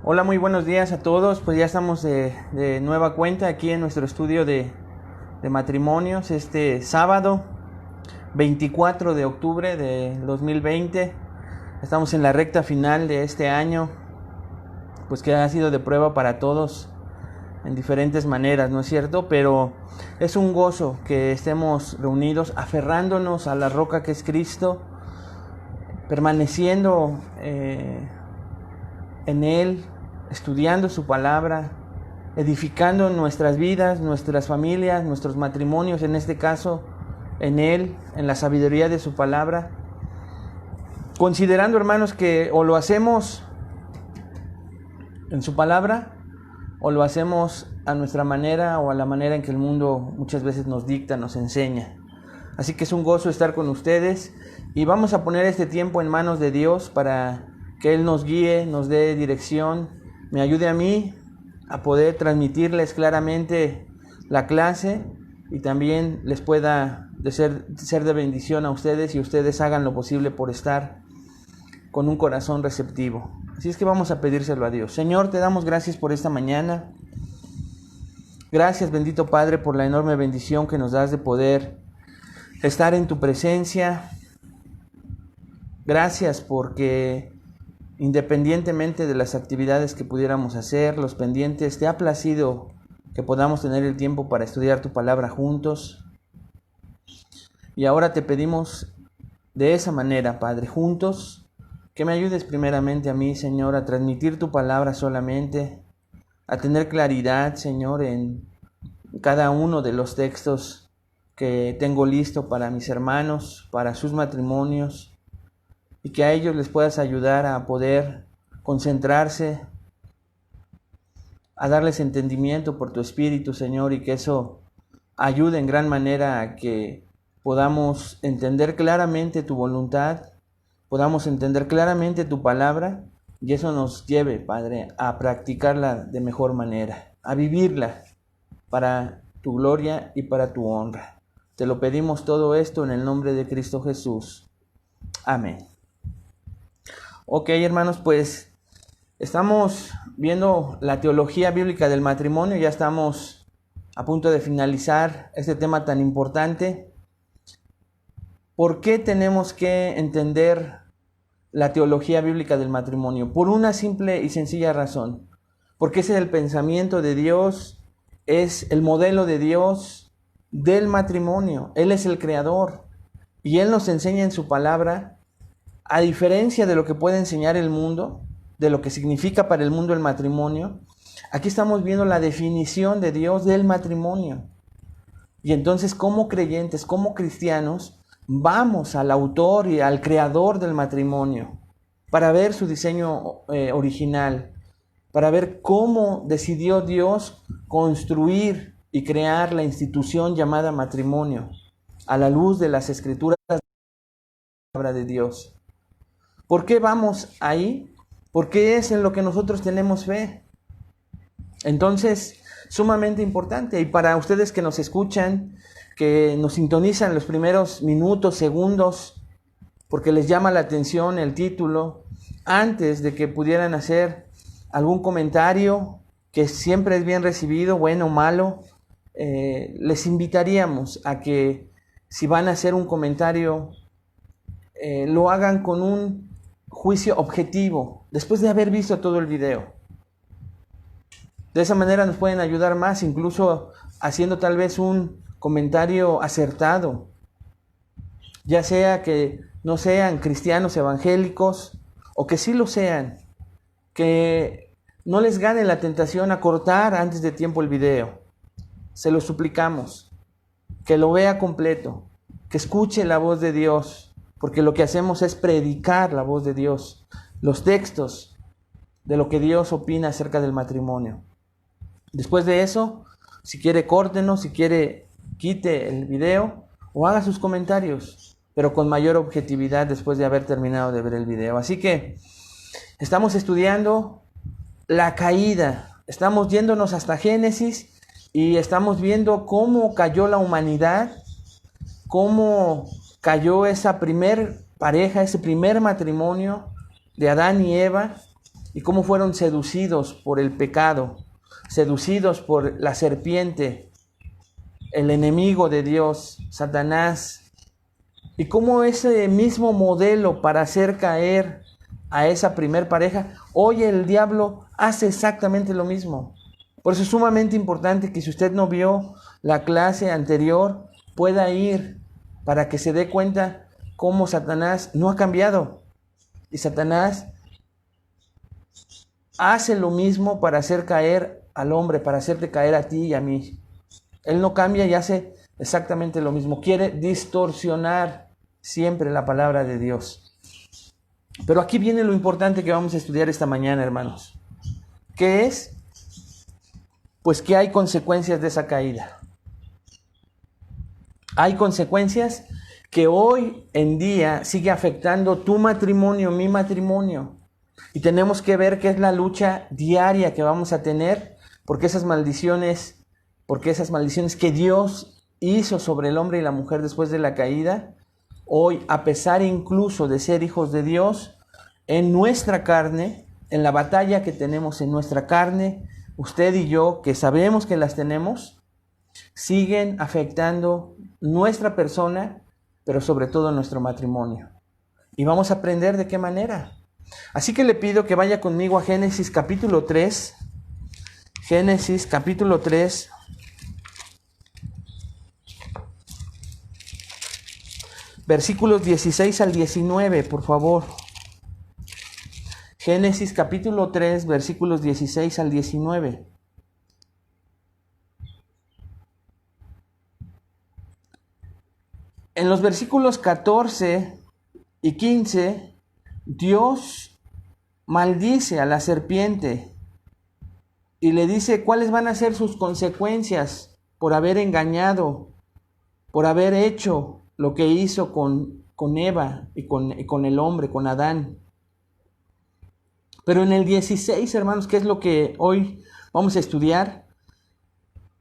Hola, muy buenos días a todos. Pues ya estamos de nueva cuenta aquí en nuestro estudio de matrimonios este sábado 24 de octubre de 2020. Estamos en la recta final de este año, pues que ha sido de prueba para todos en diferentes maneras, ¿no es cierto? Pero es un gozo que estemos reunidos, aferrándonos a la roca que es Cristo, permaneciendo en Él, estudiando su palabra, edificando nuestras vidas, nuestras familias, nuestros matrimonios, en este caso, en Él, en la sabiduría de su palabra. Considerando, hermanos, que o lo hacemos en su palabra, o lo hacemos a nuestra manera o a la manera en que el mundo muchas veces nos dicta, nos enseña. Así que es un gozo estar con ustedes y vamos a poner este tiempo en manos de Dios para que Él nos guíe, nos dé dirección, me ayude a mí a poder transmitirles claramente la clase y también les pueda ser de bendición a ustedes y ustedes hagan lo posible por estar con un corazón receptivo. Así es que vamos a pedírselo a Dios. Señor, te damos gracias por esta mañana. Gracias, bendito Padre, por la enorme bendición que nos das de poder estar en tu presencia. Gracias porque independientemente de las actividades que pudiéramos hacer, los pendientes, te ha placido que podamos tener el tiempo para estudiar tu palabra juntos. Y ahora te pedimos de esa manera, Padre, juntos, que me ayudes primeramente a mí, Señor, a transmitir tu palabra solamente, a tener claridad, Señor, en cada uno de los textos que tengo listo para mis hermanos, para sus matrimonios, y que a ellos les puedas ayudar a poder concentrarse, a darles entendimiento por tu Espíritu, Señor, y que eso ayude en gran manera a que podamos entender claramente tu voluntad, podamos entender claramente tu palabra, y eso nos lleve, Padre, a practicarla de mejor manera, a vivirla para tu gloria y para tu honra. Te lo pedimos todo esto en el nombre de Cristo Jesús. Amén. Ok, hermanos, pues estamos viendo la teología bíblica del matrimonio, ya estamos a punto de finalizar este tema tan importante. ¿Por qué tenemos que entender la teología bíblica del matrimonio? Por una simple y sencilla razón, porque ese es el pensamiento de Dios, es el modelo de Dios del matrimonio. Él es el creador y Él nos enseña en su palabra, a diferencia de lo que puede enseñar el mundo, de lo que significa para el mundo el matrimonio. Aquí estamos viendo la definición de Dios del matrimonio. Y entonces, como creyentes, como cristianos, vamos al autor y al creador del matrimonio para ver su diseño original, para ver cómo decidió Dios construir y crear la institución llamada matrimonio a la luz de las escrituras de la palabra de Dios. ¿Por qué vamos ahí? Porque es en lo que nosotros tenemos fe. Entonces, sumamente importante. Y para ustedes que nos escuchan, que nos sintonizan los primeros minutos, segundos, porque les llama la atención el título, antes de que pudieran hacer algún comentario, que siempre es bien recibido, bueno o malo, les invitaríamos a que si van a hacer un comentario, lo hagan con un juicio objetivo, después de haber visto todo el video. De esa manera nos pueden ayudar más, incluso haciendo tal vez un comentario acertado, ya sea que no sean cristianos evangélicos o que sí lo sean, que no les gane la tentación a cortar antes de tiempo el video. Se lo suplicamos, que lo vea completo, que escuche la voz de Dios, porque lo que hacemos es predicar la voz de Dios, los textos de lo que Dios opina acerca del matrimonio. Después de eso, si quiere córtenos, si quiere quite el video o haga sus comentarios, pero con mayor objetividad después de haber terminado de ver el video. Así que estamos estudiando la caída, estamos yéndonos hasta Génesis y estamos viendo cómo cayó la humanidad, cómo cayó esa primer pareja, ese primer matrimonio de Adán y Eva, y cómo fueron seducidos por el pecado, seducidos por la serpiente, el enemigo de Dios, Satanás, y cómo ese mismo modelo para hacer caer a esa primer pareja, hoy el diablo hace exactamente lo mismo. Por eso es sumamente importante que si usted no vio la clase anterior, pueda ir para que se dé cuenta cómo Satanás no ha cambiado. Y Satanás hace lo mismo para hacer caer al hombre, para hacerte caer a ti y a mí. Él no cambia y hace exactamente lo mismo. Quiere distorsionar siempre la palabra de Dios. Pero aquí viene lo importante que vamos a estudiar esta mañana, hermanos. ¿Qué es? Pues que hay consecuencias de esa caída. Hay consecuencias que hoy en día sigue afectando tu matrimonio, mi matrimonio. Y tenemos que ver qué es la lucha diaria que vamos a tener, porque esas maldiciones que Dios hizo sobre el hombre y la mujer después de la caída, hoy, a pesar incluso de ser hijos de Dios, en nuestra carne, en la batalla que tenemos en nuestra carne, usted y yo, que sabemos que las tenemos, siguen afectando nuestra persona, pero sobre todo nuestro matrimonio. Y vamos a aprender de qué manera. Así que le pido que vaya conmigo a Génesis capítulo 3. Génesis capítulo 3. Versículos 16 al 19, por favor. Génesis capítulo 3, versículos 16 al 19. En los versículos 14 y 15, Dios maldice a la serpiente y le dice cuáles van a ser sus consecuencias por haber engañado, por haber hecho lo que hizo con Eva y con el hombre, con Adán. Pero en el 16, hermanos, que es lo que hoy vamos a estudiar,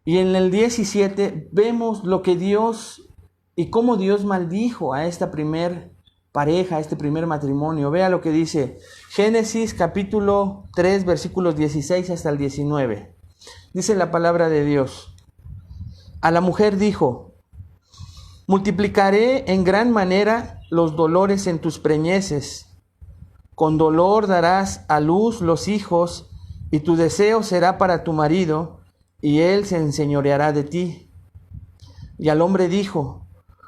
y en el 17 vemos lo que Dios y cómo Dios maldijo a esta primer pareja, a este primer matrimonio. Vea lo que dice Génesis capítulo 3, versículos 16 hasta el 19. Dice la palabra de Dios: a la mujer dijo: multiplicaré en gran manera los dolores en tus preñeces. Con dolor darás a luz los hijos, y tu deseo será para tu marido, y él se enseñoreará de ti. Y al hombre dijo: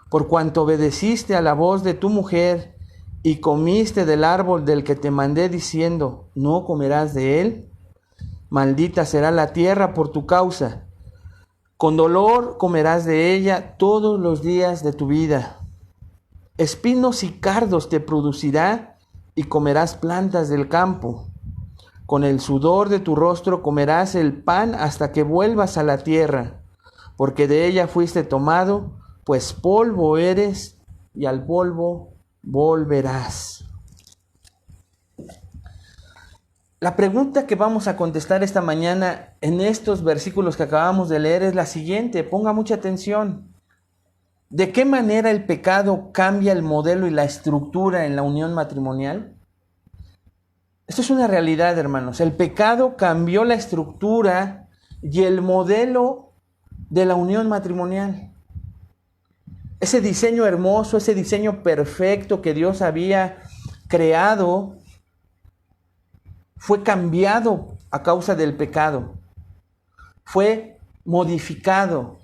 por cuanto obedeciste a la voz de tu mujer, y comiste del árbol del que te mandé diciendo, no comerás de él, maldita será la tierra por tu causa. Con dolor comerás de ella todos los días de tu vida. Espinos y cardos te producirá, y comerás plantas del campo. Con el sudor de tu rostro comerás el pan hasta que vuelvas a la tierra, porque de ella fuiste tomado, pues polvo eres, y al polvo volverás. La pregunta que vamos a contestar esta mañana en estos versículos que acabamos de leer es la siguiente. Ponga mucha atención. ¿De qué manera el pecado cambia el modelo y la estructura en la unión matrimonial? Esto es una realidad, hermanos. El pecado cambió la estructura y el modelo de la unión matrimonial. Ese diseño hermoso, ese diseño perfecto que Dios había creado, fue cambiado a causa del pecado. Fue modificado,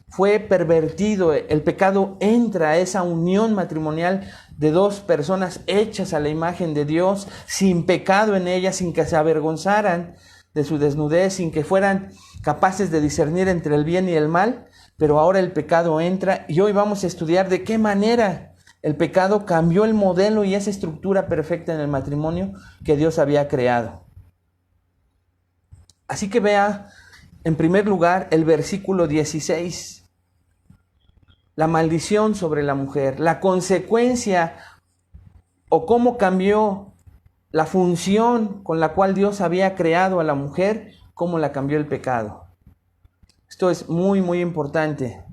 fue pervertido. El pecado entra a esa unión matrimonial de dos personas hechas a la imagen de Dios, sin pecado en ellas, sin que se avergonzaran de su desnudez, sin que fueran capaces de discernir entre el bien y el mal. Pero ahora el pecado entra y hoy vamos a estudiar de qué manera el pecado cambió el modelo y esa estructura perfecta en el matrimonio que Dios había creado. Así que vea, en primer lugar, el versículo 16. La maldición sobre la mujer, la consecuencia o cómo cambió la función con la cual Dios había creado a la mujer, cómo la cambió el pecado. Esto es muy, muy importante.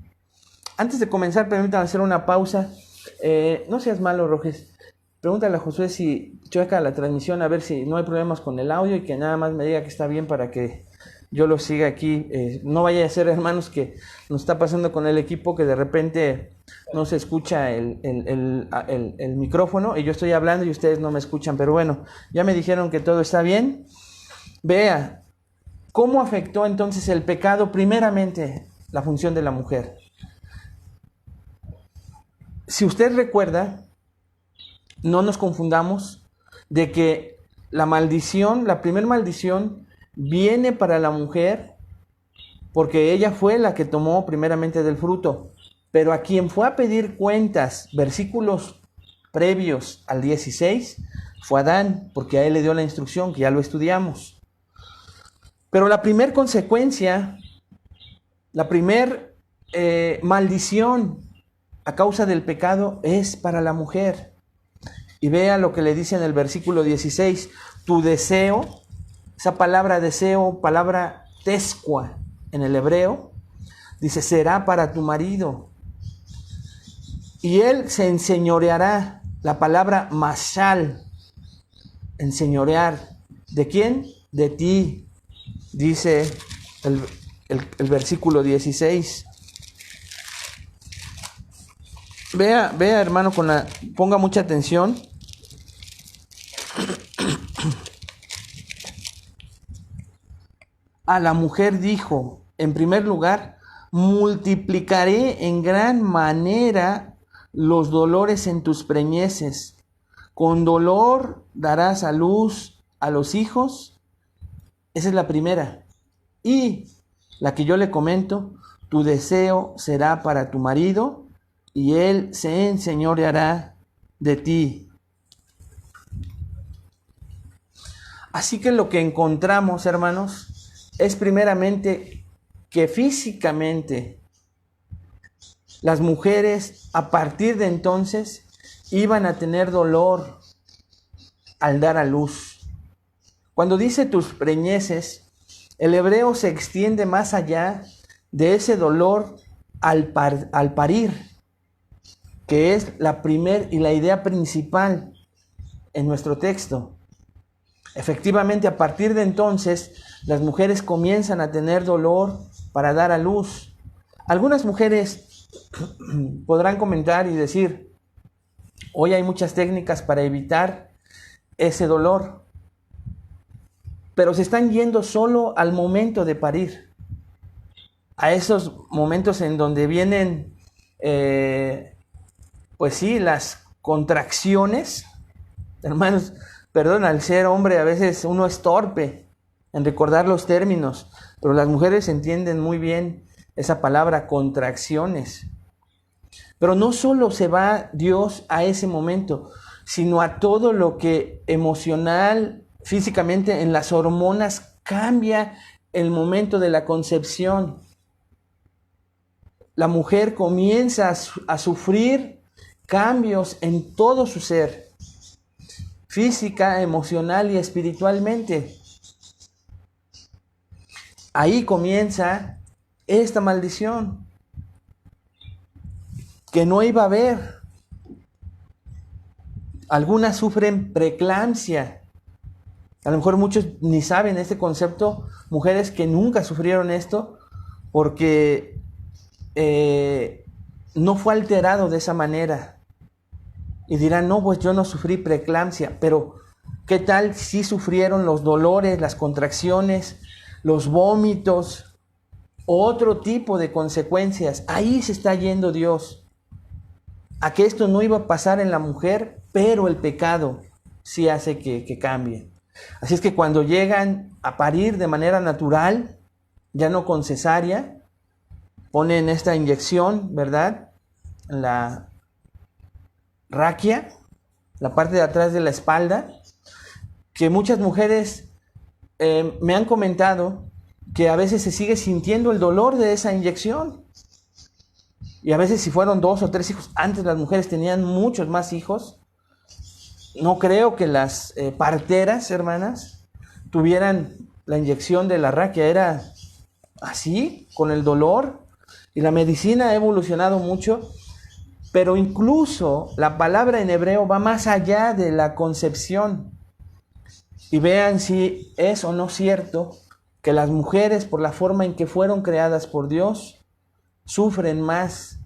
Antes de comenzar, permítanme hacer una pausa. No seas malo, Roges. Pregúntale a Josué si checa la transmisión a ver si no hay problemas con el audio y que nada más me diga que está bien para que yo lo siga aquí. No vaya a ser, hermanos, que nos está pasando con el equipo que de repente no se escucha el micrófono y yo estoy hablando y ustedes no me escuchan. Pero bueno, ya me dijeron que todo está bien. Vea, ¿cómo afectó entonces el pecado primeramente la función de la mujer? Si usted recuerda, no nos confundamos de que la maldición, la primer maldición, viene para la mujer porque ella fue la que tomó primeramente del fruto. Pero a quien fue a pedir cuentas, versículos previos al 16, fue Adán, porque a él le dio la instrucción, que ya lo estudiamos. Pero la primer consecuencia, la primer maldición a causa del pecado es para la mujer. Y vea lo que le dice en el versículo 16, tu deseo, esa palabra deseo, palabra tescua en el hebreo, dice, será para tu marido. Y él se enseñoreará, la palabra mashal, enseñorear. ¿De quién? De ti, dice el versículo 16. Vea, hermano, ponga mucha atención. A la mujer dijo, en primer lugar, multiplicaré en gran manera los dolores en tus preñeces. Con dolor darás a luz a los hijos. Esa es la primera. Y la que yo le comento, tu deseo será para tu marido y él se enseñoreará de ti. Así que lo que encontramos, hermanos, es primeramente que físicamente las mujeres a partir de entonces iban a tener dolor al dar a luz. Cuando dice tus preñeces, el hebreo se extiende más allá de ese dolor al parir, que es la primera y la idea principal en nuestro texto. Efectivamente, a partir de entonces, las mujeres comienzan a tener dolor para dar a luz. Algunas mujeres podrán comentar y decir, hoy hay muchas técnicas para evitar ese dolor, pero se están yendo solo al momento de parir, a esos momentos en donde vienen, pues sí, las contracciones. Hermanos, perdón, al ser hombre a veces uno es torpe en recordar los términos, pero las mujeres entienden muy bien esa palabra, contracciones. Pero no solo se va Dios a ese momento, sino a todo lo que emocional, físicamente, en las hormonas cambia el momento de la concepción. La mujer comienza a sufrir cambios en todo su ser, física, emocional y espiritualmente. Ahí comienza esta maldición que no iba a haber. Algunas sufren preeclampsia. A lo mejor muchos ni saben este concepto, mujeres que nunca sufrieron esto porque no fue alterado de esa manera. Y dirán, no, pues yo no sufrí preeclampsia, pero ¿qué tal si sufrieron los dolores, las contracciones, los vómitos, otro tipo de consecuencias? Ahí se está yendo Dios, a que esto no iba a pasar en la mujer, pero el pecado sí hace que cambie. Así es que cuando llegan a parir de manera natural, ya no con cesárea, ponen esta inyección, ¿verdad? En la raquia, la parte de atrás de la espalda, que muchas mujeres me han comentado que a veces se sigue sintiendo el dolor de esa inyección. Y a veces si fueron 2 o 3 hijos, antes las mujeres tenían muchos más hijos. No creo que las parteras, hermanas, tuvieran la inyección de la raquia, era así, con el dolor. Y la medicina ha evolucionado mucho Pero incluso la palabra en hebreo va más allá de la concepción. Y vean si es o no cierto que las mujeres, por la forma en que fueron creadas por Dios, sufren más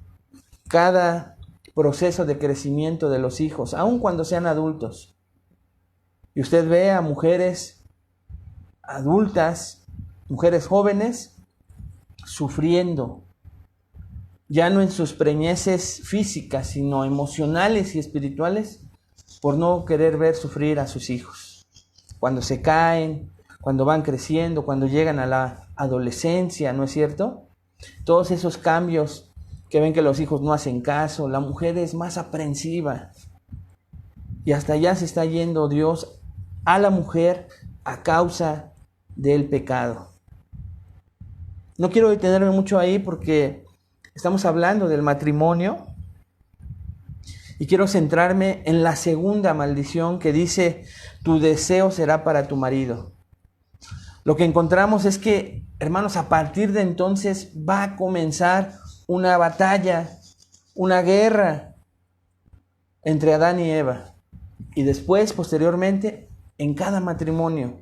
cada proceso de crecimiento de los hijos, aun cuando sean adultos. Y usted ve a mujeres adultas, mujeres jóvenes, sufriendo, ya no en sus preñeces físicas, sino emocionales y espirituales, por no querer ver sufrir a sus hijos. Cuando se caen, cuando van creciendo, cuando llegan a la adolescencia, ¿no es cierto? Todos esos cambios que ven que los hijos no hacen caso, la mujer es más aprensiva. Y hasta allá se está yendo Dios a la mujer a causa del pecado. No quiero detenerme mucho ahí porque estamos hablando del matrimonio y quiero centrarme en la segunda maldición que dice: tu deseo será para tu marido. Lo que encontramos es que, hermanos, a partir de entonces va a comenzar una batalla, una guerra entre Adán y Eva. Y después, posteriormente, en cada matrimonio,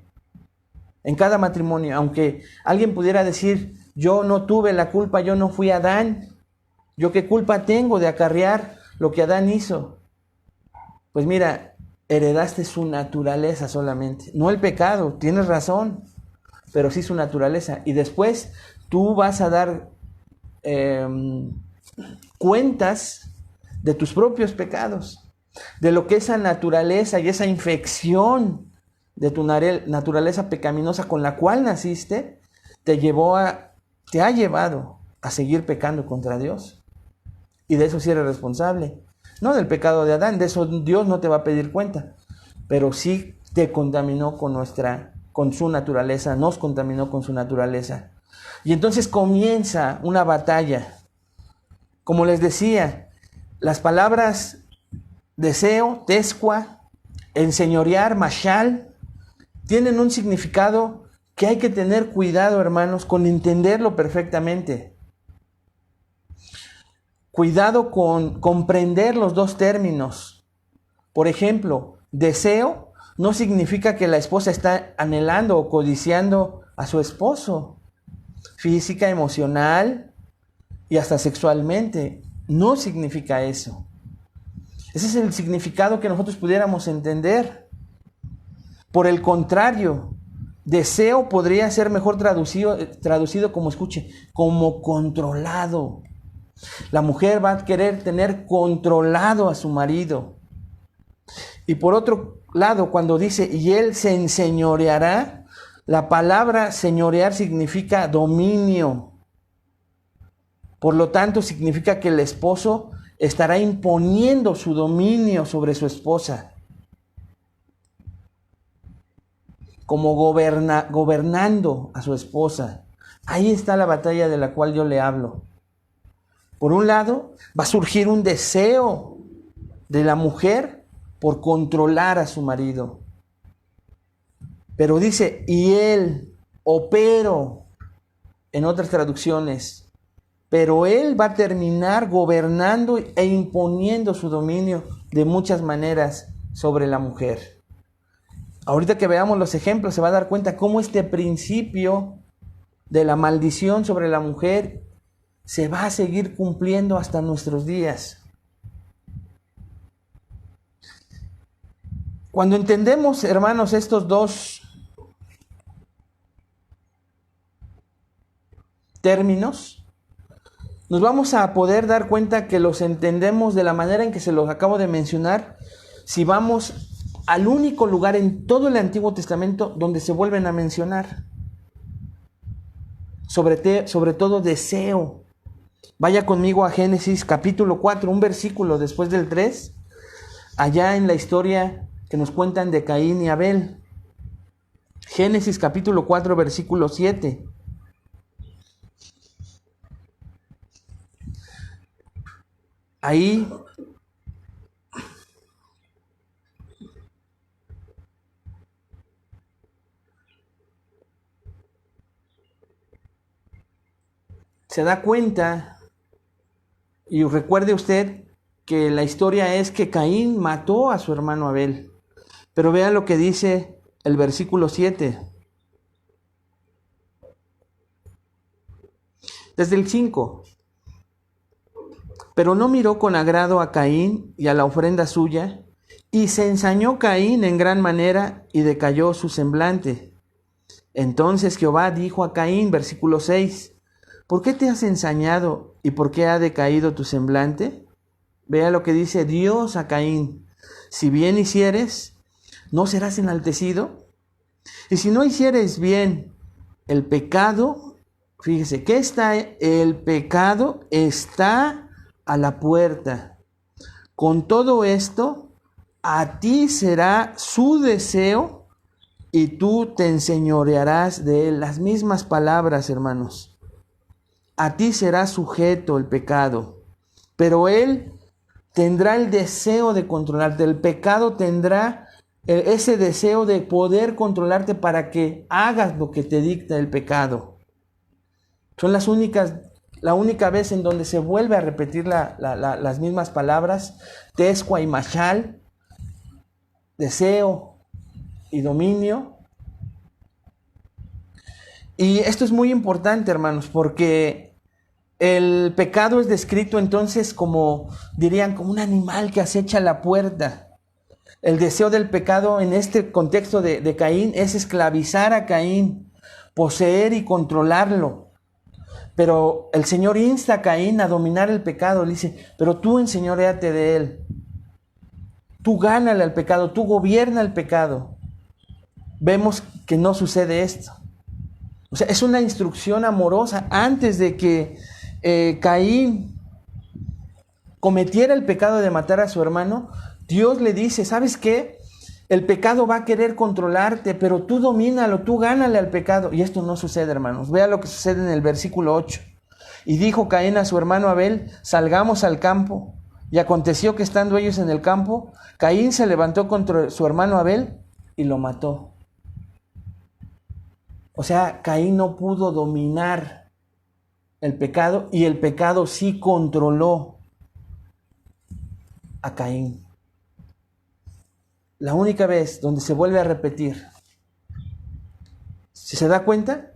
aunque alguien pudiera decir: yo no tuve la culpa, yo no fui Adán, yo qué culpa tengo de acarrear lo que Adán hizo. Pues mira, heredaste su naturaleza solamente, no el pecado, tienes razón, pero sí su naturaleza. Y después tú vas a dar cuentas de tus propios pecados, de lo que esa naturaleza y esa infección de tu naturaleza pecaminosa con la cual naciste te ha llevado a seguir pecando contra Dios. Y de eso sí eres responsable. No del pecado de Adán, de eso Dios no te va a pedir cuenta, pero sí te contaminó con su naturaleza, nos contaminó con su naturaleza. Y entonces comienza una batalla. Como les decía, las palabras deseo, tescua, enseñorear, mashal, tienen un significado que hay que tener cuidado, hermanos, con entenderlo perfectamente. Cuidado con comprender los dos términos. Por ejemplo, deseo no significa que la esposa está anhelando o codiciando a su esposo, física, emocional y hasta sexualmente. No significa eso. Ese es el significado que nosotros pudiéramos entender. Por el contrario, deseo podría ser mejor traducido como, escuche, como controlado. La mujer va a querer tener controlado a su marido. Y por otro lado, cuando dice, y él se enseñoreará, la palabra señorear significa dominio. Por lo tanto, significa que el esposo estará imponiendo su dominio sobre su esposa, como gobernando a su esposa. Ahí está la batalla de la cual yo le hablo. Por un lado, va a surgir un deseo de la mujer por controlar a su marido. Pero dice, y él, o pero, en otras traducciones, pero él va a terminar gobernando e imponiendo su dominio de muchas maneras sobre la mujer. Ahorita que veamos los ejemplos se va a dar cuenta cómo este principio de la maldición sobre la mujer se va a seguir cumpliendo hasta nuestros días. Cuando entendemos, hermanos, estos dos términos, nos vamos a poder dar cuenta que los entendemos de la manera en que se los acabo de mencionar, si vamos al único lugar en todo el Antiguo Testamento donde se vuelven a mencionar. Sobre todo deseo. Vaya conmigo a Génesis capítulo 4, un versículo después del 3, allá en la historia que nos cuentan de Caín y Abel. Génesis capítulo 4, versículo 7. Ahí se da cuenta, y recuerde usted que la historia es que Caín mató a su hermano Abel. Pero vean lo que dice el versículo 7. Desde el 5. Pero no miró con agrado a Caín y a la ofrenda suya, y se ensañó Caín en gran manera y decayó su semblante. Entonces Jehová dijo a Caín, versículo 6, ¿por qué te has ensañado y por qué ha decaído tu semblante? Vea lo que dice Dios a Caín, si bien hicieres, ¿no serás enaltecido? Y si no hicieres bien, el pecado, fíjese, ¿qué está? El pecado está a la puerta. Con todo esto, a ti será su deseo y tú te enseñorearás de él. Las mismas palabras, hermanos. A ti será sujeto el pecado, pero él tendrá el deseo de controlarte. El pecado tendrá ese deseo de poder controlarte para que hagas lo que te dicta el pecado. Son la única vez en donde se vuelve a repetir las mismas palabras, tescua y mashal, deseo y dominio. Y esto es muy importante, hermanos, porque el pecado es descrito entonces como, dirían, como un animal que acecha la puerta. El deseo del pecado en este contexto de Caín es esclavizar a Caín, poseer y controlarlo. Pero el Señor insta a Caín a dominar el pecado. Le dice, pero tú enseñoréate de él. Tú gánale al pecado, tú gobierna el pecado. Vemos que no sucede esto. O sea, es una instrucción amorosa. Antes de que Caín cometiera el pecado de matar a su hermano, Dios le dice, ¿sabes qué? El pecado va a querer controlarte, pero tú domínalo, tú gánale al pecado. Y esto no sucede, hermanos. Vea lo que sucede en el versículo 8. Y dijo Caín a su hermano Abel, salgamos al campo. Y aconteció que estando ellos en el campo, Caín se levantó contra su hermano Abel y lo mató. O sea, Caín no pudo dominar el pecado y el pecado sí controló a Caín. La única vez donde se vuelve a repetir. Si se da cuenta,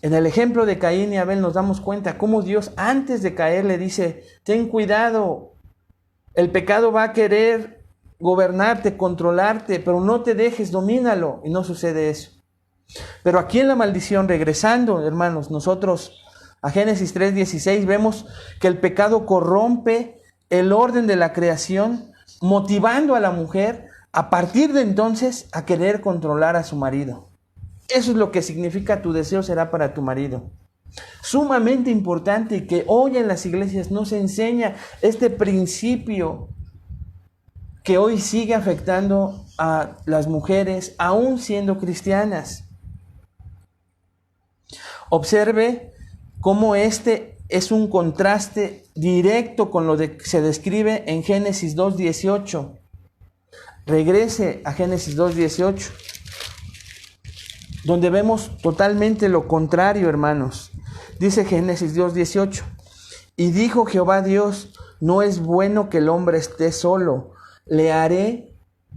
en el ejemplo de Caín y Abel nos damos cuenta cómo Dios antes de caer le dice, ten cuidado, el pecado va a querer gobernarte, controlarte, pero no te dejes, domínalo. Y no sucede eso. Pero aquí en la maldición, regresando, hermanos, nosotros a Génesis 3:16 vemos que el pecado corrompe el orden de la creación, motivando a la mujer a partir de entonces a querer controlar a su marido. Eso es lo que significa tu deseo será para tu marido. Sumamente importante que hoy en las iglesias no se enseña este principio que hoy sigue afectando a las mujeres, aún siendo cristianas. Observe cómo este es un contraste directo con lo que se describe en Génesis 2:18. Regrese a Génesis 2:18, donde vemos totalmente lo contrario, hermanos. Dice Génesis 2:18, y dijo Jehová Dios, no es bueno que el hombre esté solo, le haré,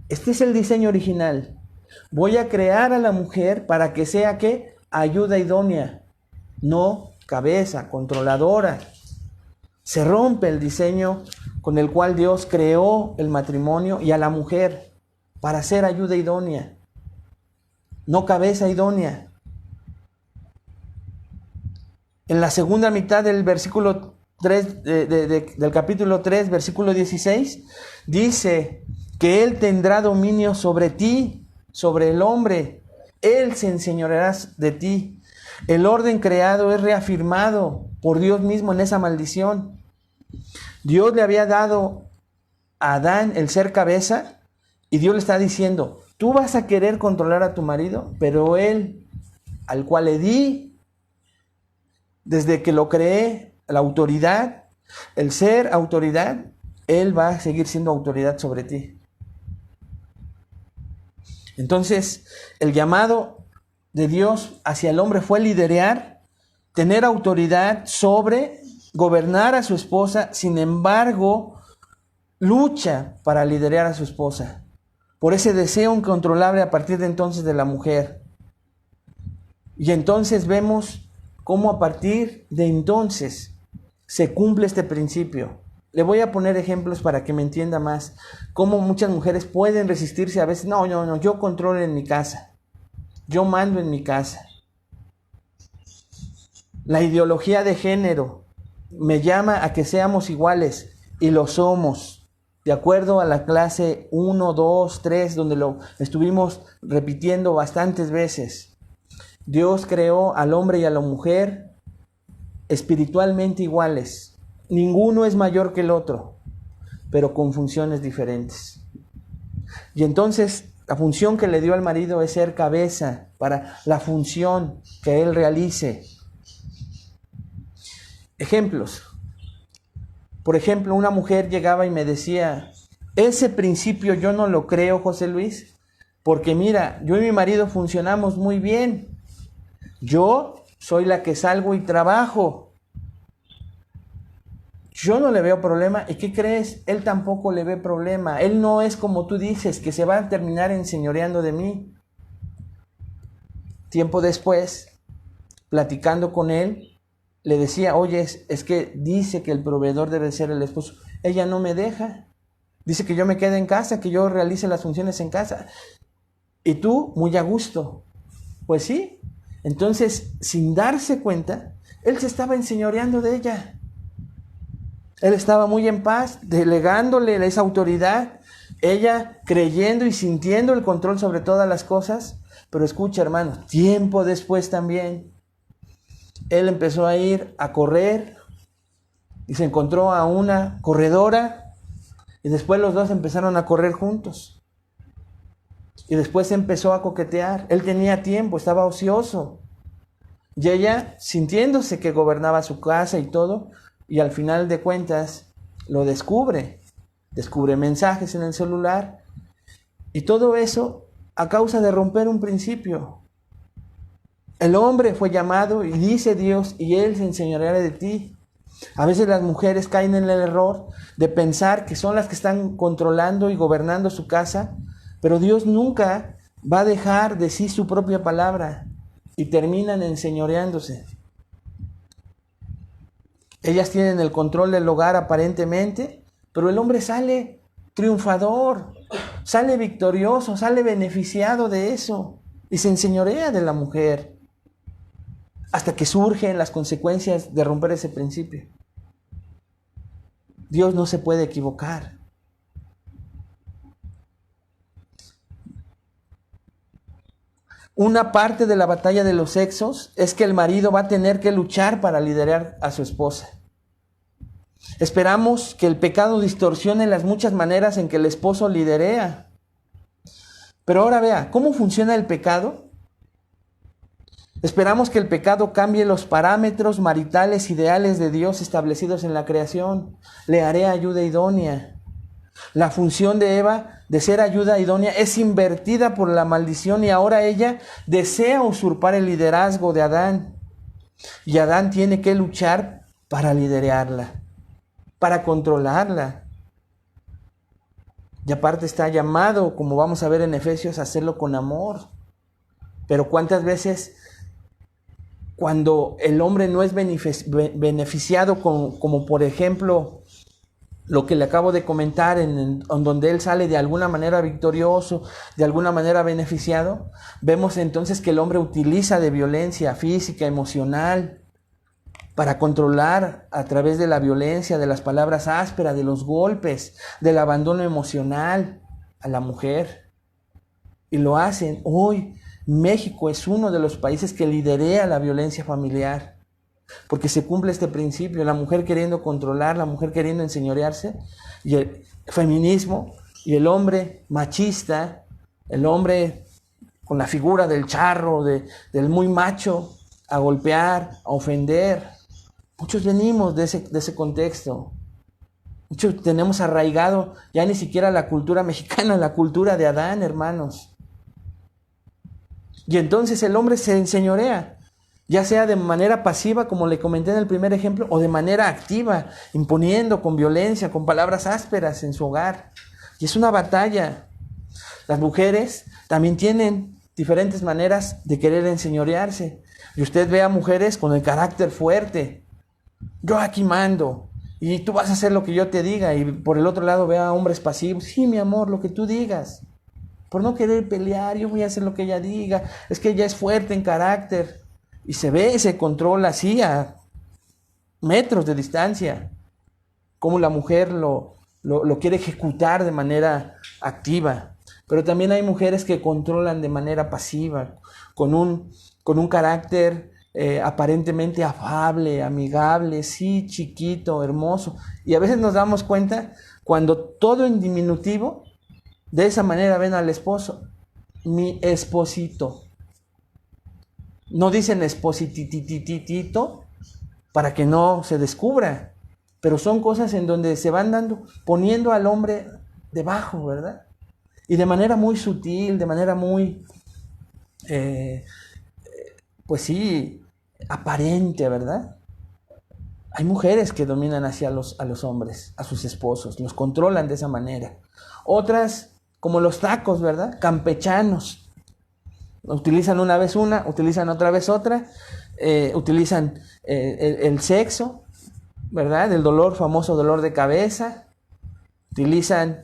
este es el diseño original, voy a crear a la mujer para que sea, ¿qué? Ayuda idónea, no cabeza, controladora. Se rompe el diseño con el cual Dios creó el matrimonio y a la mujer para ser ayuda idónea, no cabeza idónea. En la segunda mitad del versículo 3, del capítulo 3, versículo 16, dice que Él tendrá dominio sobre ti, sobre el hombre. Él se enseñoreará de ti. El orden creado es reafirmado por Dios mismo en esa maldición. Dios le había dado a Adán el ser cabeza y Dios le está diciendo, tú vas a querer controlar a tu marido, pero él, al cual le di, desde que lo creé, la autoridad, el ser autoridad, él va a seguir siendo autoridad sobre ti. Entonces, el llamado de Dios hacia el hombre fue liderear, tener autoridad sobre, gobernar a su esposa. Sin embargo, lucha para liderar a su esposa, por ese deseo incontrolable a partir de entonces de la mujer. Y entonces vemos cómo a partir de entonces se cumple este principio. Le voy a poner ejemplos para que me entienda más. Cómo muchas mujeres pueden resistirse a veces. No, yo controlo en mi casa. Yo mando en mi casa. La ideología de género me llama a que seamos iguales y lo somos. De acuerdo a la clase 1, 2, 3, donde lo estuvimos repitiendo bastantes veces. Dios creó al hombre y a la mujer espiritualmente iguales. Ninguno es mayor que el otro, pero con funciones diferentes. Y entonces la función que le dio al marido es ser cabeza para la función que él realice. Ejemplos. Por ejemplo, una mujer llegaba y me decía, ese principio yo no lo creo, José Luis, porque mira, yo y mi marido funcionamos muy bien. Yo soy la que salgo y trabajo. Yo no le veo problema. ¿Y qué crees? Él tampoco le ve problema. Él no es como tú dices, que se va a terminar enseñoreando de mí. Tiempo después, platicando con él, le decía, oye, es que dice que el proveedor debe ser el esposo. Ella no me deja. Dice que yo me quede en casa, que yo realice las funciones en casa. Y tú, muy a gusto. Pues sí. Entonces, sin darse cuenta, él se estaba enseñoreando de ella. Él estaba muy en paz, delegándole esa autoridad. Ella creyendo y sintiendo el control sobre todas las cosas. Pero escucha, hermanos, tiempo después también, él empezó a ir a correr y se encontró a una corredora y después los dos empezaron a correr juntos. Y después empezó a coquetear. Él tenía tiempo, estaba ocioso. Y ella, sintiéndose que gobernaba su casa y todo, y al final de cuentas lo descubre. Descubre mensajes en el celular. Y todo eso a causa de romper un principio. El hombre fue llamado y dice Dios, y Él se enseñoreará de ti. A veces las mujeres caen en el error de pensar que son las que están controlando y gobernando su casa, pero Dios nunca va a dejar de sí su propia palabra y terminan enseñoreándose. Ellas tienen el control del hogar aparentemente, pero el hombre sale triunfador, sale victorioso, sale beneficiado de eso y se enseñorea de la mujer. Hasta que surgen las consecuencias de romper ese principio. Dios no se puede equivocar. Una parte de la batalla de los sexos es que el marido va a tener que luchar para liderar a su esposa. Esperamos que el pecado distorsione las muchas maneras en que el esposo liderea. Pero ahora vea, ¿cómo funciona el pecado? Esperamos que el pecado cambie los parámetros maritales ideales de Dios establecidos en la creación. Le haré ayuda idónea. La función de Eva de ser ayuda idónea es invertida por la maldición y ahora ella desea usurpar el liderazgo de Adán. Y Adán tiene que luchar para liderarla, para controlarla. Y aparte está llamado, como vamos a ver en Efesios, a hacerlo con amor. Pero ¿cuántas veces cuando el hombre no es beneficiado como por ejemplo lo que le acabo de comentar, en donde él sale de alguna manera victorioso, de alguna manera beneficiado, vemos entonces que el hombre utiliza de violencia física, emocional, para controlar a través de la violencia, de las palabras ásperas, de los golpes, del abandono emocional a la mujer. Y lo hacen. Hoy México es uno de los países que lidera la violencia familiar, porque se cumple este principio, la mujer queriendo controlar, la mujer queriendo enseñorearse, y el feminismo, y el hombre machista, el hombre con la figura del charro, del muy macho, a golpear, a ofender. Muchos venimos de ese contexto. Muchos tenemos arraigado ya ni siquiera la cultura mexicana, la cultura de Adán, hermanos. Y entonces el hombre se enseñorea. ya sea de manera pasiva, como le comenté en el primer ejemplo, o de manera activa, imponiendo con violencia, con palabras ásperas en su hogar. Y es una batalla. Las mujeres también tienen diferentes maneras de querer enseñorearse. Y usted ve a mujeres con el carácter fuerte. Yo aquí mando, y tú vas a hacer lo que yo te diga. Y por el otro lado ve a hombres pasivos. Sí, mi amor, lo que tú digas. Por no querer pelear, yo voy a hacer lo que ella diga. Es que ella es fuerte en carácter. Y se ve, se controla así a metros de distancia. Cómo la mujer lo quiere ejecutar de manera activa. Pero también hay mujeres que controlan de manera pasiva, con un carácter aparentemente afable, amigable, sí, chiquito, hermoso. Y a veces nos damos cuenta cuando todo en diminutivo, de esa manera ven al esposo, mi esposito. No dicen espositititito para que no se descubra, pero son cosas en donde se van poniendo al hombre debajo, ¿verdad? Y de manera muy sutil, de manera muy, pues sí, aparente, ¿verdad? Hay mujeres que dominan hacia a los hombres, a sus esposos, los controlan de esa manera. Otras, como los tacos, ¿verdad? Campechanos. Utilizan una vez una, utilizan otra vez otra, utilizan el sexo, ¿verdad? El dolor, famoso dolor de cabeza. Utilizan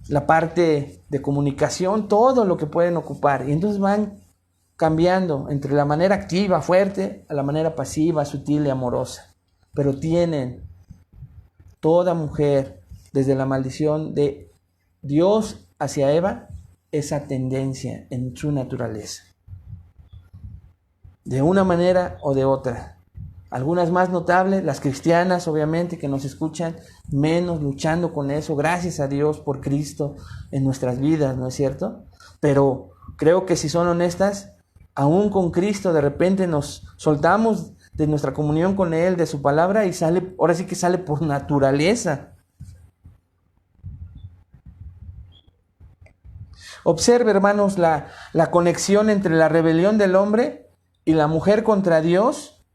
la parte de comunicación, todo lo que pueden ocupar. Y entonces van cambiando entre la manera activa, fuerte, a la manera pasiva, sutil y amorosa. Pero tienen toda mujer, desde la maldición de Dios hacia Eva, esa tendencia en su naturaleza. De una manera o de otra. Algunas más notables, las cristianas obviamente que nos escuchan, menos luchando con eso, gracias a Dios por Cristo en nuestras vidas, ¿no es cierto? Pero creo que si son honestas, aún con Cristo de repente nos soltamos de nuestra comunión con Él, de su palabra, y sale, ahora sí que sale por naturaleza. Observe, hermanos, la conexión entre la rebelión del hombre y la mujer contra Dios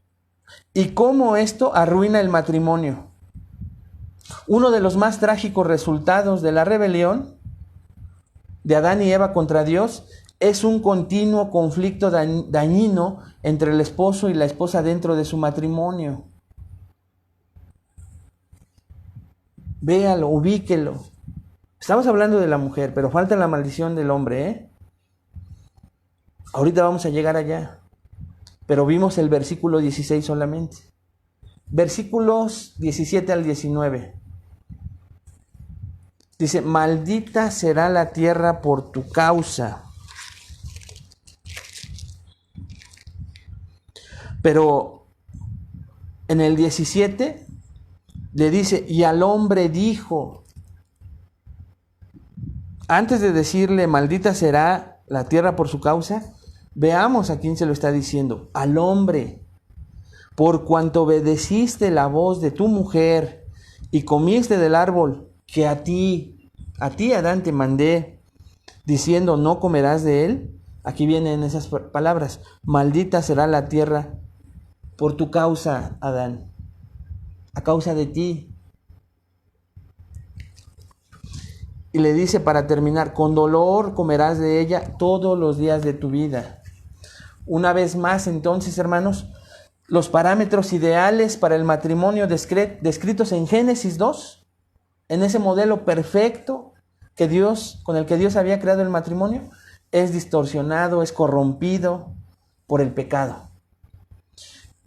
y cómo esto arruina el matrimonio. Uno de los más trágicos resultados de la rebelión de Adán y Eva contra Dios es un continuo conflicto dañino entre el esposo y la esposa dentro de su matrimonio. Véalo, ubíquelo. Estamos hablando de la mujer, pero falta la maldición del hombre, ¿eh? Ahorita vamos a llegar allá. Pero vimos el versículo 16 solamente. Versículos 17 al 19. Dice, maldita será la tierra por tu causa. Pero en el 17 le dice, y al hombre dijo, antes de decirle maldita será la tierra por su causa, veamos a quién se lo está diciendo. Al hombre, por cuanto obedeciste la voz de tu mujer y comiste del árbol que a ti Adán te mandé, diciendo no comerás de él. Aquí vienen esas palabras. Maldita será la tierra por tu causa, Adán. A causa de ti. Y le dice para terminar, con dolor comerás de ella todos los días de tu vida. Una vez más, entonces, hermanos, los parámetros ideales para el matrimonio descritos en Génesis 2, en ese modelo perfecto con el que Dios había creado el matrimonio, es distorsionado, es corrompido por el pecado.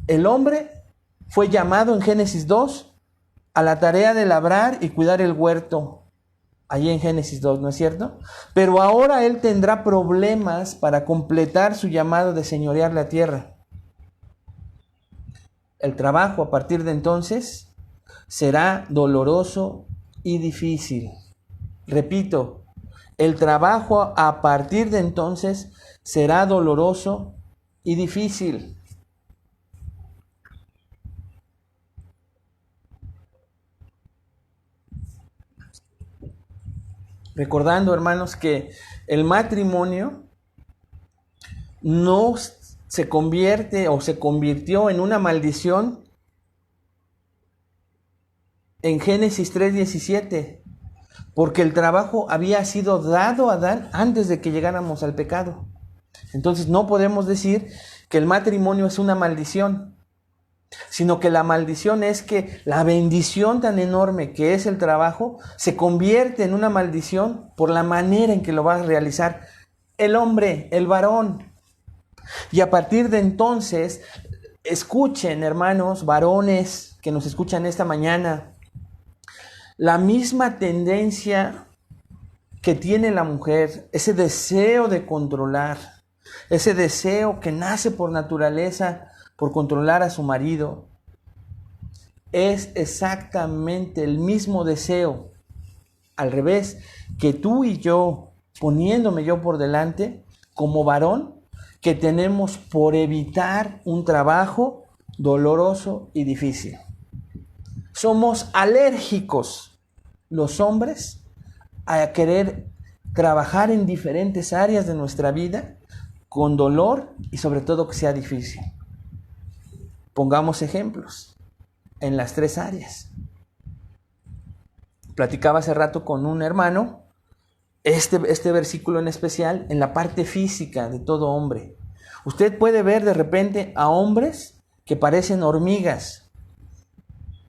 El hombre fue llamado en Génesis 2 a la tarea de labrar y cuidar el huerto, allí en Génesis 2, ¿no es cierto? Pero ahora él tendrá problemas para completar su llamado de señorear la tierra. El trabajo a partir de entonces será doloroso y difícil. Repito, el trabajo a partir de entonces será doloroso y difícil. Recordando, hermanos, que el matrimonio no se convierte o se convirtió en una maldición en Génesis 3:17, porque el trabajo había sido dado a Adán antes de que llegáramos al pecado. Entonces no podemos decir que el matrimonio es una maldición, sino que la maldición es que la bendición tan enorme que es el trabajo se convierte en una maldición por la manera en que lo va a realizar el hombre, el varón. Y a partir de entonces, escuchen, hermanos, varones que nos escuchan esta mañana, la misma tendencia que tiene la mujer, ese deseo de controlar, ese deseo que nace por naturaleza, por controlar a su marido, es exactamente el mismo deseo, al revés, que tú y yo, poniéndome yo por delante, como varón, que tenemos por evitar un trabajo doloroso y difícil. Somos alérgicos, los hombres, a querer trabajar en diferentes áreas de nuestra vida con dolor y sobre todo que sea difícil. Pongamos ejemplos en las 3 áreas. Platicaba hace rato con un hermano este versículo en especial en la parte física de todo hombre. Usted puede ver de repente a hombres que parecen hormigas.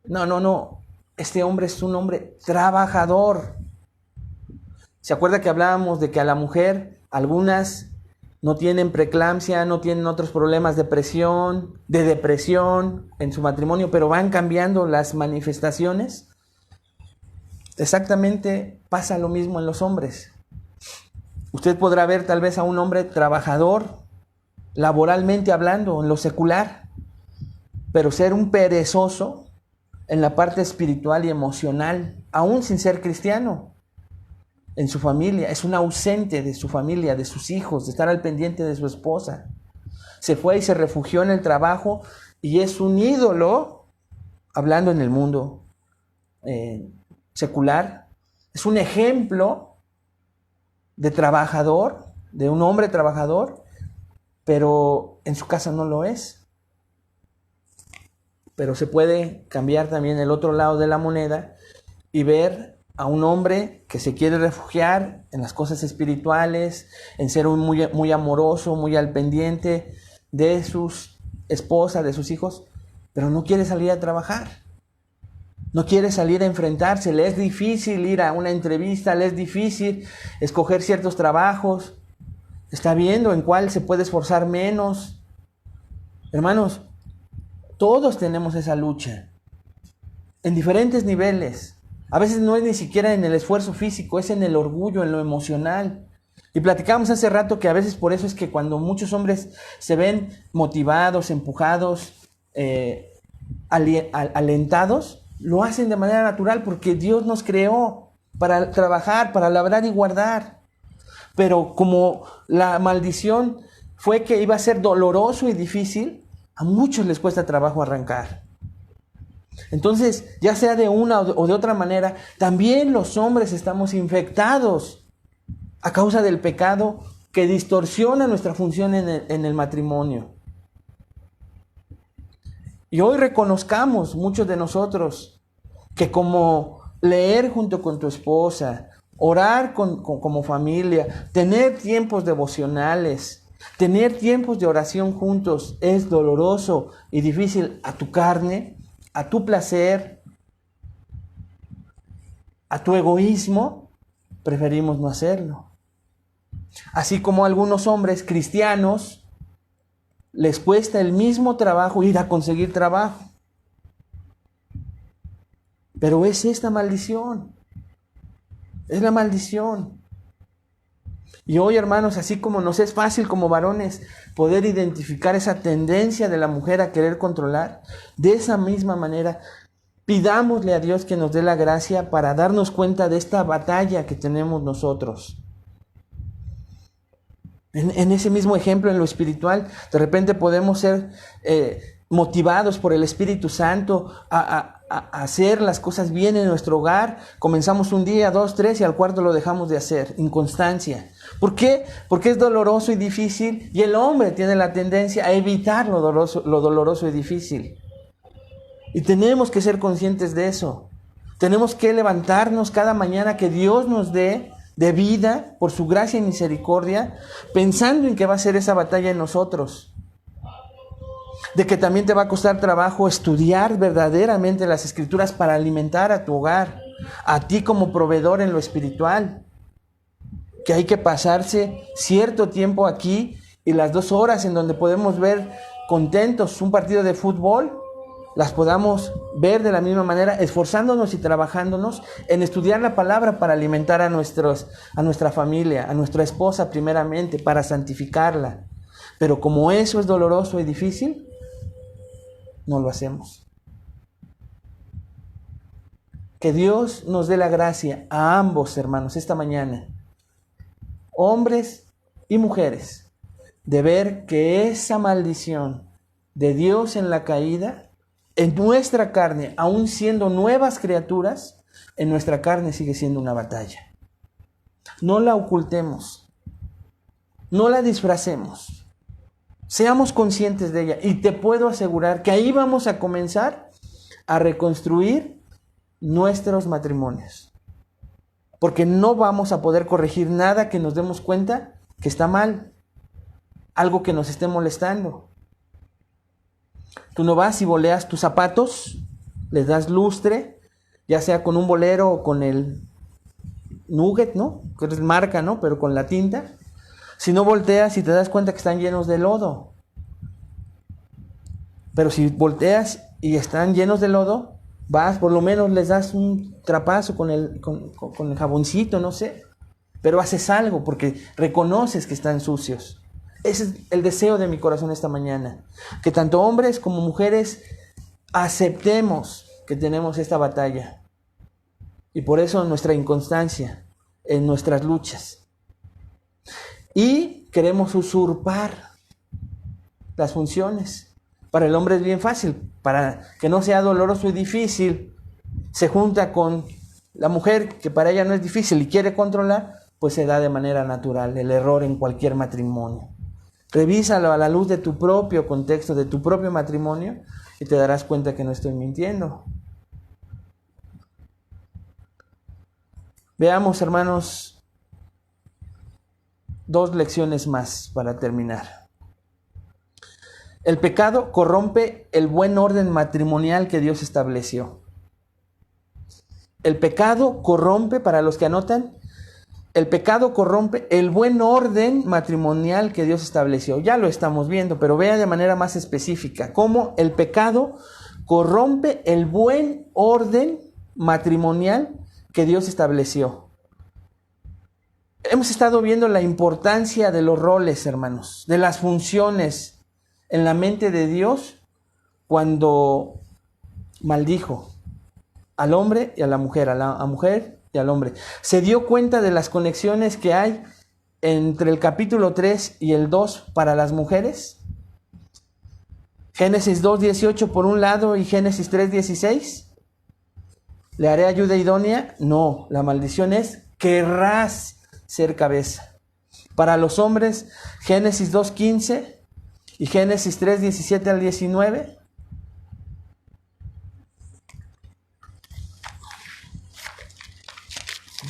No. Este hombre es un hombre trabajador. ¿Se acuerda que hablábamos de que a la mujer algunas no tienen preeclampsia, no tienen otros problemas de depresión en su matrimonio, pero van cambiando las manifestaciones? Exactamente pasa lo mismo en los hombres. Usted podrá ver tal vez a un hombre trabajador, laboralmente hablando, en lo secular, pero ser un perezoso en la parte espiritual y emocional, aún sin ser cristiano, en su familia. Es un ausente de su familia, de sus hijos, de estar al pendiente de su esposa. Se fue y se refugió en el trabajo y es un ídolo, hablando en el mundo secular. Es un ejemplo de trabajador, de un hombre trabajador, pero en su casa no lo es. Pero se puede cambiar también el otro lado de la moneda y ver a un hombre que se quiere refugiar en las cosas espirituales, en ser muy, muy amoroso, muy al pendiente de sus esposas, de sus hijos, pero no quiere salir a trabajar. No quiere salir a enfrentarse, le es difícil ir a una entrevista, le es difícil escoger ciertos trabajos. Está viendo en cuál se puede esforzar menos. Hermanos, todos tenemos esa lucha, en diferentes niveles. A veces no es ni siquiera en el esfuerzo físico, es en el orgullo, en lo emocional. Y platicamos hace rato que a veces por eso es que cuando muchos hombres se ven motivados, empujados, alentados, lo hacen de manera natural porque Dios nos creó para trabajar, para labrar y guardar. Pero como la maldición fue que iba a ser doloroso y difícil, a muchos les cuesta trabajo arrancar. Entonces, ya sea de una o de otra manera, también los hombres estamos infectados a causa del pecado que distorsiona nuestra función en el matrimonio. Y hoy reconozcamos, muchos de nosotros, que como leer junto con tu esposa, orar como familia, tener tiempos devocionales, tener tiempos de oración juntos es doloroso y difícil a tu carne, a tu placer, a tu egoísmo, preferimos no hacerlo. Así como a algunos hombres cristianos les cuesta el mismo trabajo ir a conseguir trabajo. Pero es esta maldición. Es la maldición. Y hoy, hermanos, así como nos es fácil como varones poder identificar esa tendencia de la mujer a querer controlar, de esa misma manera, pidámosle a Dios que nos dé la gracia para darnos cuenta de esta batalla que tenemos nosotros. En ese mismo ejemplo, en lo espiritual, de repente podemos ser motivados por el Espíritu Santo a hacer las cosas bien en nuestro hogar. Comenzamos un día, 2, 3 y al cuarto lo dejamos de hacer. Inconstancia. ¿Por qué? Porque es doloroso y difícil y el hombre tiene la tendencia a evitar lo doloroso y difícil. Y tenemos que ser conscientes de eso. Tenemos que levantarnos cada mañana que Dios nos dé de vida por su gracia y misericordia, pensando en que va a ser esa batalla en nosotros. De que también te va a costar trabajo estudiar verdaderamente las Escrituras para alimentar a tu hogar, a ti como proveedor en lo espiritual. Que hay que pasarse cierto tiempo aquí y las 2 horas en donde podemos ver contentos un partido de fútbol, las podamos ver de la misma manera, esforzándonos y trabajándonos en estudiar la palabra para alimentar a nuestra familia, a nuestra esposa primeramente, para santificarla. Pero como eso es doloroso y difícil, no lo hacemos. Que Dios nos dé la gracia a ambos, hermanos, esta mañana, hombres y mujeres, de ver que esa maldición de Dios en la caída, en nuestra carne, aún siendo nuevas criaturas, en nuestra carne sigue siendo una batalla. No la ocultemos, no la disfracemos. Seamos conscientes de ella y te puedo asegurar que ahí vamos a comenzar a reconstruir nuestros matrimonios. Porque no vamos a poder corregir nada que nos demos cuenta que está mal, algo que nos esté molestando. Tú no vas y boleas tus zapatos, les das lustre, ya sea con un bolero o con el nugget, ¿no? Que es marca, ¿no? Pero con la tinta. Si no volteas y te das cuenta que están llenos de lodo. Pero si volteas y están llenos de lodo, vas, por lo menos les das un trapazo con el jaboncito, no sé. Pero haces algo porque reconoces que están sucios. Ese es el deseo de mi corazón esta mañana. Que tanto hombres como mujeres aceptemos que tenemos esta batalla. Y por eso nuestra inconstancia en nuestras luchas. Y queremos usurpar las funciones. Para el hombre es bien fácil. Para que no sea doloroso y difícil, se junta con la mujer, que para ella no es difícil y quiere controlar, pues se da de manera natural el error en cualquier matrimonio. Revísalo a la luz de tu propio contexto, de tu propio matrimonio, y te darás cuenta que no estoy mintiendo. Veamos, hermanos, 2 lecciones más para terminar. El pecado corrompe el buen orden matrimonial que Dios estableció. El pecado corrompe, para los que anotan, el pecado corrompe el buen orden matrimonial que Dios estableció. Ya lo estamos viendo, pero vea de manera más específica cómo el pecado corrompe el buen orden matrimonial que Dios estableció. Hemos estado viendo la importancia de los roles, hermanos, de las funciones en la mente de Dios cuando maldijo al hombre y a la mujer, a la mujer y al hombre. Se dio cuenta de las conexiones que hay entre el capítulo 3 y el 2 para las mujeres. Génesis 2:18 por un lado y Génesis 3:16. ¿Le haré ayuda idónea? No, la maldición es: querrás ser cabeza. Para los hombres, Génesis 2:15 y Génesis 3:17 al 19.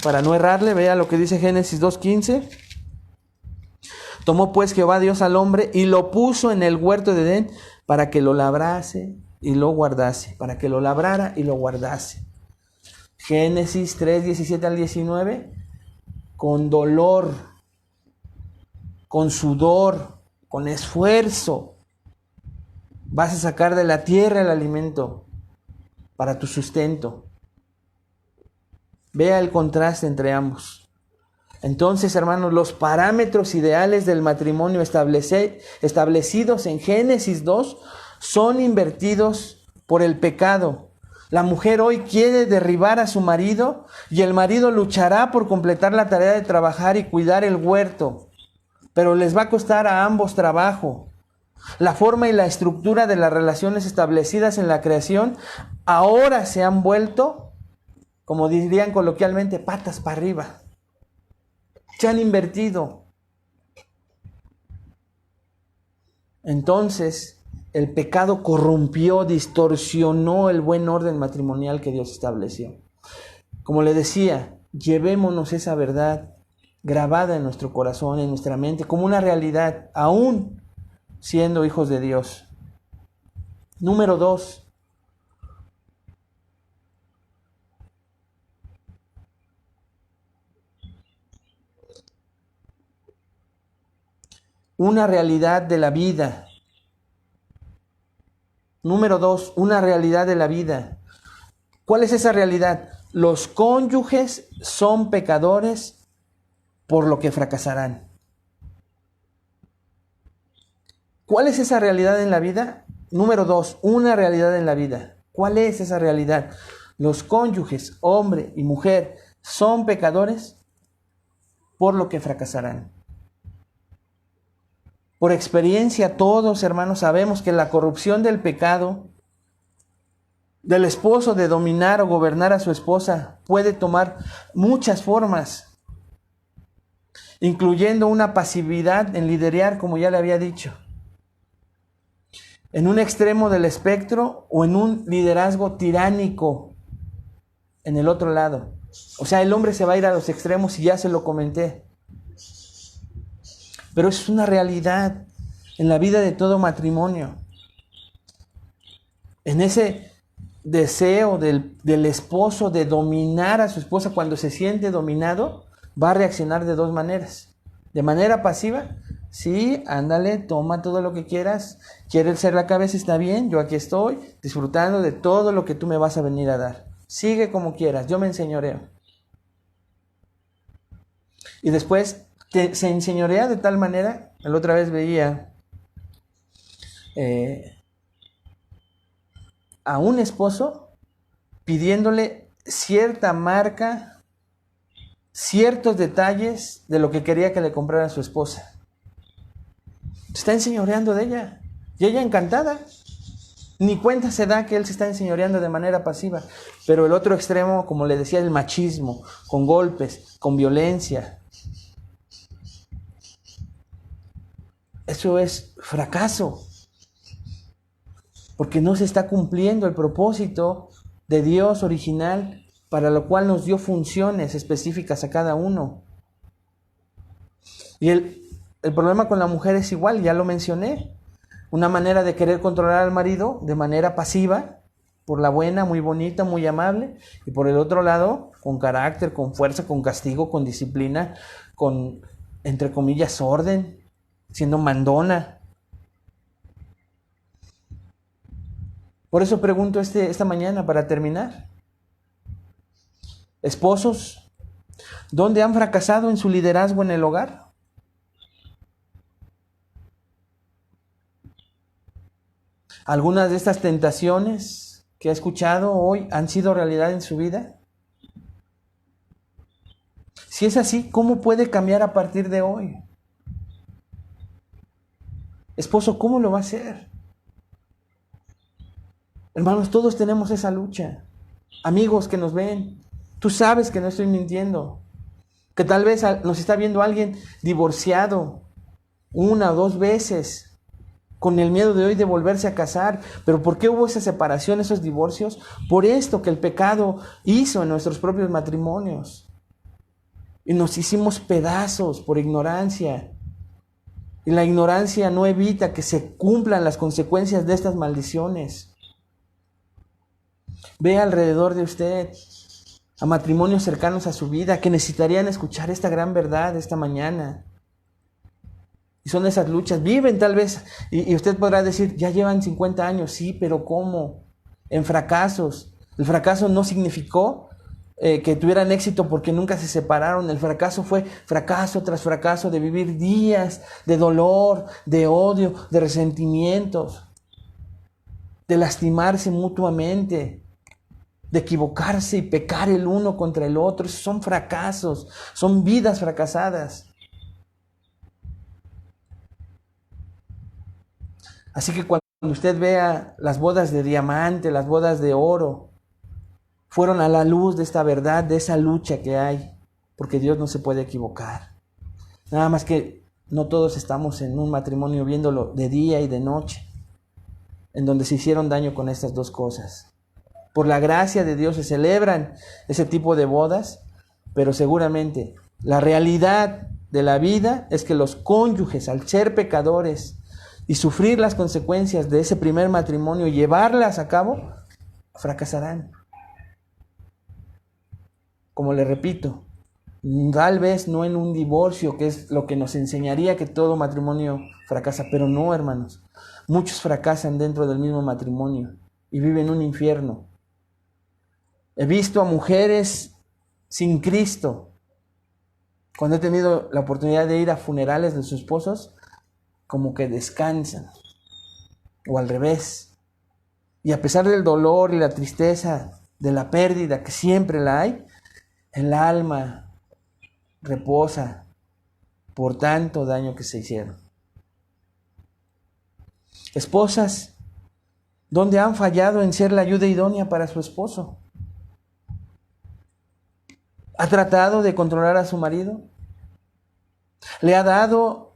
Para no errarle, vea lo que dice Génesis 2:15. Tomó pues Jehová Dios al hombre y lo puso en el huerto de Edén para que lo labrase y lo guardase. Para que lo labrara y lo guardase. Génesis 3:17 al 19. Con dolor, con sudor, con esfuerzo, vas a sacar de la tierra el alimento para tu sustento. Vea el contraste entre ambos. Entonces, hermanos, los parámetros ideales del matrimonio establecidos en Génesis 2 son invertidos por el pecado. La mujer hoy quiere derribar a su marido y el marido luchará por completar la tarea de trabajar y cuidar el huerto. Pero les va a costar a ambos trabajo. La forma y la estructura de las relaciones establecidas en la creación ahora se han vuelto, como dirían coloquialmente, patas para arriba. Se han invertido. Entonces, el pecado corrompió, distorsionó el buen orden matrimonial que Dios estableció. Como le decía, llevémonos esa verdad grabada en nuestro corazón, en nuestra mente, como una realidad, aún siendo hijos de Dios. Número 2. Una realidad de la vida. Número 2, una realidad de la vida. ¿Cuál es esa realidad? Los cónyuges son pecadores, por lo que fracasarán. ¿Cuál es esa realidad en la vida? Número 2, una realidad en la vida. ¿Cuál es esa realidad? Los cónyuges, hombre y mujer, son pecadores, por lo que fracasarán. Por experiencia, todos, hermanos, sabemos que la corrupción del pecado, del esposo de dominar o gobernar a su esposa, puede tomar muchas formas, incluyendo una pasividad en liderar, como ya le había dicho, en un extremo del espectro o en un liderazgo tiránico en el otro lado. O sea, el hombre se va a ir a los extremos y ya se lo comenté. Pero es una realidad en la vida de todo matrimonio. En ese deseo del esposo de dominar a su esposa, cuando se siente dominado, va a reaccionar de dos maneras. De manera pasiva, sí, ándale, toma todo lo que quieras, quieres ser la cabeza, está bien, yo aquí estoy, disfrutando de todo lo que tú me vas a venir a dar. Sigue como quieras, yo me enseñoreo. Y después se enseñorea de tal manera, la otra vez veía a un esposo pidiéndole cierta marca, ciertos detalles de lo que quería que le comprara a su esposa. Se está enseñoreando de ella. Y ella encantada. Ni cuenta se da que él se está enseñoreando de manera pasiva. Pero el otro extremo, como le decía, el machismo, con golpes, con violencia. Eso es fracaso. Porque no se está cumpliendo el propósito de Dios original, para lo cual nos dio funciones específicas a cada uno. Y el problema con la mujer es igual, ya lo mencioné. Una manera de querer controlar al marido de manera pasiva, por la buena, muy bonita, muy amable, y por el otro lado, con carácter, con fuerza, con castigo, con disciplina, con, entre comillas, orden, siendo mandona. Por eso pregunto esta mañana, para terminar. Esposos, ¿dónde han fracasado en su liderazgo en el hogar? ¿Algunas de estas tentaciones que he escuchado hoy han sido realidad en su vida? Si es así, ¿cómo puede cambiar a partir de hoy? Esposo, ¿cómo lo va a hacer? Hermanos, todos tenemos esa lucha. Amigos que nos ven, tú sabes que no estoy mintiendo. Que tal vez nos está viendo alguien divorciado 1 o 2 veces, con el miedo de hoy de volverse a casar. Pero ¿por qué hubo esa separación, esos divorcios? Por esto que el pecado hizo en nuestros propios matrimonios. Y nos hicimos pedazos por ignorancia. Y la ignorancia no evita que se cumplan las consecuencias de estas maldiciones. Ve alrededor de usted a matrimonios cercanos a su vida que necesitarían escuchar esta gran verdad esta mañana. Y son esas luchas, viven tal vez, y usted podrá decir, ya llevan 50 años, sí, pero ¿cómo? En fracasos. El fracaso no significó que tuvieran éxito porque nunca se separaron. El fracaso fue fracaso tras fracaso de vivir días de dolor, de odio, de resentimientos, de lastimarse mutuamente, de equivocarse y pecar el uno contra el otro. Esos son fracasos, son vidas fracasadas. Así que cuando usted vea las bodas de diamante, las bodas de oro, fueron a la luz de esta verdad, de esa lucha que hay, porque Dios no se puede equivocar. Nada más que no todos estamos en un matrimonio viéndolo de día y de noche, en donde se hicieron daño con estas dos cosas. Por la gracia de Dios se celebran ese tipo de bodas, pero seguramente la realidad de la vida es que los cónyuges, al ser pecadores y sufrir las consecuencias de ese primer matrimonio y llevarlas a cabo, fracasarán. Como le repito, tal vez no en un divorcio, que es lo que nos enseñaría que todo matrimonio fracasa, pero no, hermanos. Muchos fracasan dentro del mismo matrimonio y viven un infierno. He visto a mujeres sin Cristo. Cuando he tenido la oportunidad de ir a funerales de sus esposos, como que descansan, o al revés. Y a pesar del dolor y la tristeza de la pérdida, que siempre la hay, el alma reposa por tanto daño que se hicieron. Esposas, ¿dónde han fallado en ser la ayuda idónea para su esposo? ¿Ha tratado de controlar a su marido? ¿Le ha dado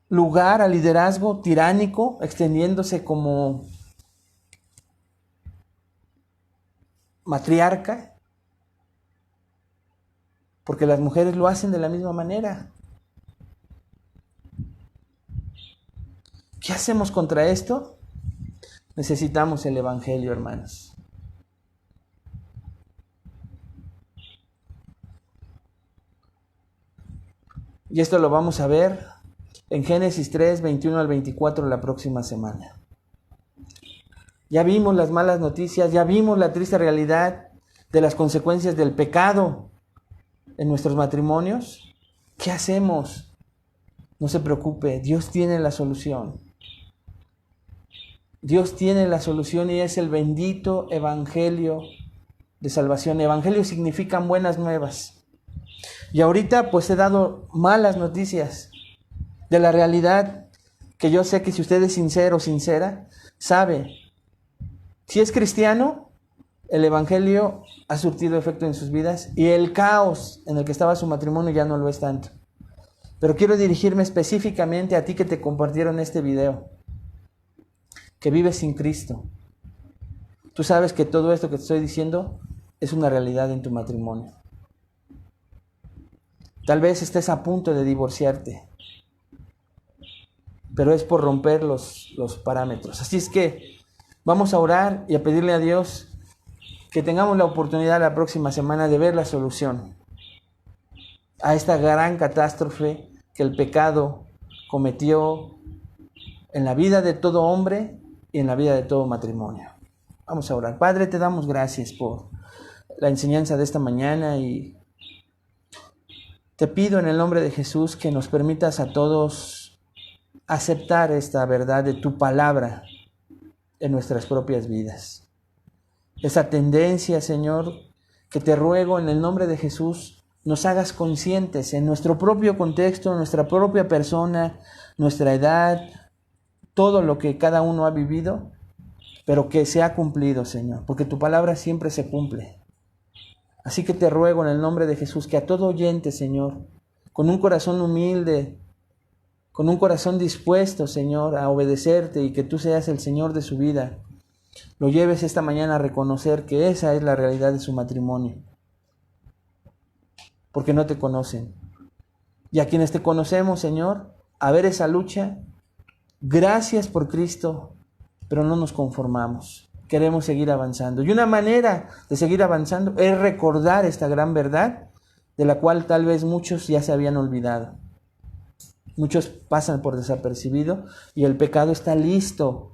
lugar al liderazgo tiránico, extendiéndose como matriarca? Porque las mujeres lo hacen de la misma manera. ¿Qué hacemos contra esto? Necesitamos el Evangelio, hermanos. Y esto lo vamos a ver en Génesis 3, 21 al 24 la próxima semana. Ya vimos las malas noticias, ya vimos la triste realidad de las consecuencias del pecado en nuestros matrimonios. ¿Qué hacemos? No se preocupe, Dios tiene la solución. Dios tiene la solución y es el bendito Evangelio de salvación. Evangelio significan buenas nuevas. Y ahorita pues he dado malas noticias de la realidad que yo sé que si usted es sincero o sincera, sabe. Si es cristiano, el Evangelio ha surtido efecto en sus vidas y el caos en el que estaba su matrimonio ya no lo es tanto. Pero quiero dirigirme específicamente a ti que te compartieron este video, que vives sin Cristo. Tú sabes que todo esto que te estoy diciendo es una realidad en tu matrimonio. Tal vez estés a punto de divorciarte, pero es por romper los parámetros. Así es que vamos a orar y a pedirle a Dios que tengamos la oportunidad la próxima semana de ver la solución a esta gran catástrofe que el pecado cometió en la vida de todo hombre y en la vida de todo matrimonio. Vamos a orar. Padre, te damos gracias por la enseñanza de esta mañana y te pido en el nombre de Jesús que nos permitas a todos aceptar esta verdad de tu palabra en nuestras propias vidas. Esa tendencia, Señor, que te ruego en el nombre de Jesús, nos hagas conscientes en nuestro propio contexto, nuestra propia persona, nuestra edad, todo lo que cada uno ha vivido, pero que se ha cumplido, Señor, porque tu palabra siempre se cumple. Así que te ruego en el nombre de Jesús que a todo oyente, Señor, con un corazón humilde, con un corazón dispuesto, Señor, a obedecerte y que tú seas el Señor de su vida, lo lleves esta mañana a reconocer que esa es la realidad de su matrimonio, porque no te conocen. Y a quienes te conocemos, Señor, a ver esa lucha, gracias por Cristo, pero no nos conformamos. Queremos seguir avanzando. Y una manera de seguir avanzando es recordar esta gran verdad de la cual tal vez muchos ya se habían olvidado. Muchos pasan por desapercibido y el pecado está listo,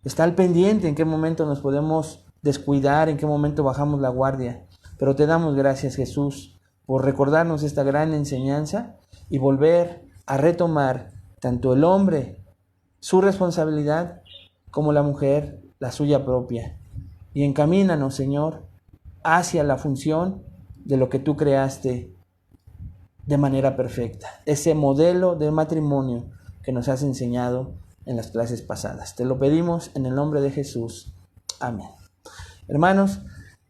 está al pendiente en qué momento nos podemos descuidar, en qué momento bajamos la guardia. Pero te damos gracias, Jesús, por recordarnos esta gran enseñanza y volver a retomar tanto el hombre su responsabilidad como la mujer la suya propia. Y encamínanos, Señor, hacia la función de lo que tú creaste de manera perfecta. Ese modelo de matrimonio que nos has enseñado en las clases pasadas. Te lo pedimos en el nombre de Jesús. Amén. Hermanos,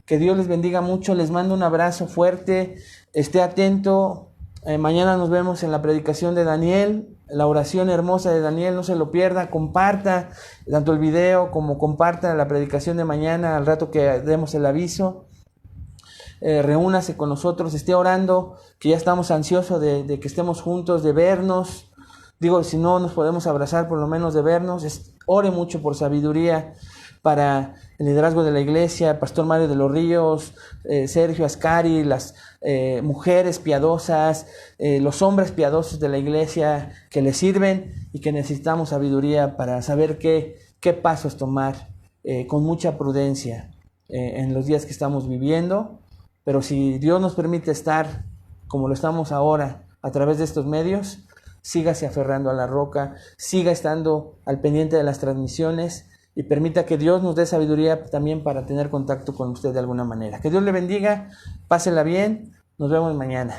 que Dios les bendiga mucho. Les mando un abrazo fuerte. Esté atento. Mañana nos vemos en la predicación de Daniel, la oración hermosa de Daniel. No se lo pierda. Comparta tanto el video como comparta la predicación de mañana al rato que demos el aviso. Reúnase con nosotros, esté orando, que ya estamos ansiosos de que estemos juntos, de vernos. Digo, si no nos podemos abrazar, por lo menos de vernos. Ore mucho por sabiduría para el liderazgo de la iglesia, el pastor Mario de los Ríos, Sergio Ascari, las mujeres piadosas, los hombres piadosos de la iglesia que le sirven y que necesitamos sabiduría para saber qué pasos tomar con mucha prudencia en los días que estamos viviendo. Pero si Dios nos permite estar como lo estamos ahora a través de estos medios, sígase aferrando a la roca, siga estando al pendiente de las transmisiones y permita que Dios nos dé sabiduría también para tener contacto con usted de alguna manera. Que Dios le bendiga, pásela bien, nos vemos mañana.